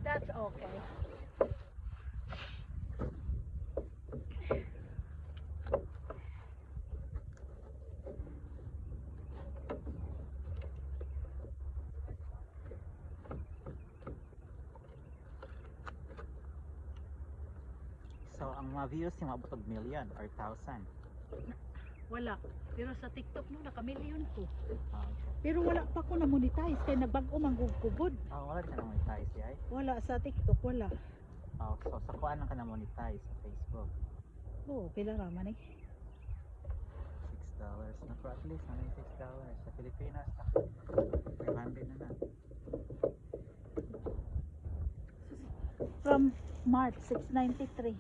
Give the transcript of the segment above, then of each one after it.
That's okay. So ang mga views yung mabot og million or thousand. Wala. Pero sa TikTok no, naka-million ko. Okay. Pero wala pa ko na monetize kay nagbag-o man gugugod. Wala rin ka na monetize yay. Wala sa TikTok, wala. So sa kuan lang ka na monetize sa Facebook. Oh, pila ra man eh. $6 na po at least $6 sa Pilipinas 500 na na. From March 693.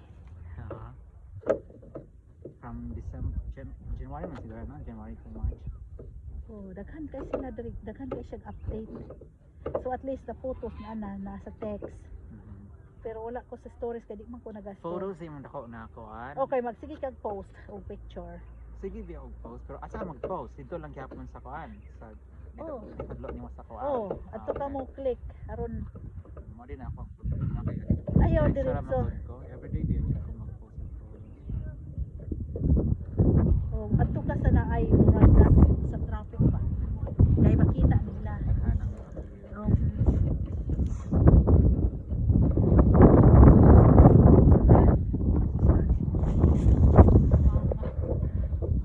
From December January man siguro no? January to March. Oh, daghan kay sila daghan kay siya update. So at least the photos na nasa text. Pero wala ko sa stories kay di man ko nag-store. Photos yung dako na kuan. Okay, magsige kag post o picture. Sige di og post pero asa mag-post dito lang gyapon sa kuan sa dito padlok nimo sa kuan. Oh, adto ka mo click aron mo din ako. ayaw diretso. Everyday di ako mag-post ng photos. Oh, adto ka sa naay murag sa traffic pa. Kay makita nila. Oh.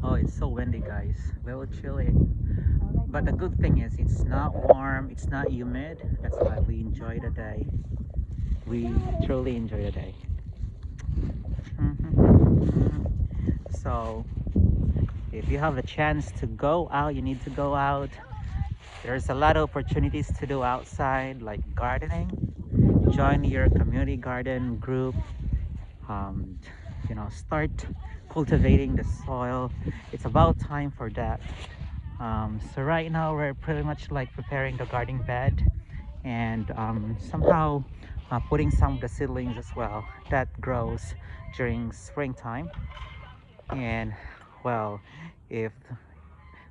Oh, it's so windy, guys. Very chilly. But the good thing is it's not warm, it's not humid. That's why we enjoy the day. We truly enjoy the day. So if you have a chance to go out, you need to go out. There's a lot of opportunities to do outside, like gardening. Join your community garden group. Start cultivating the soil. It's about time for that. So right now we're pretty much like preparing the gardening bed and somehow putting some of the seedlings as well that grows during springtime. And well, if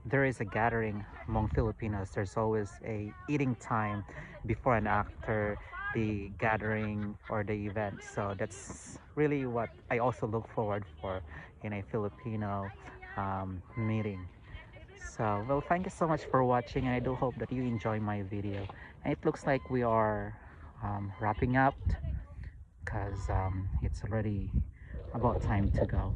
there is a gathering among Filipinos, there's always a eating time before and after the gathering or the event. So that's really what I also look forward for in a Filipino meeting. So well, thank you so much for watching, and I do hope that you enjoy my video. And it looks like we are wrapping up because it's already about time to go.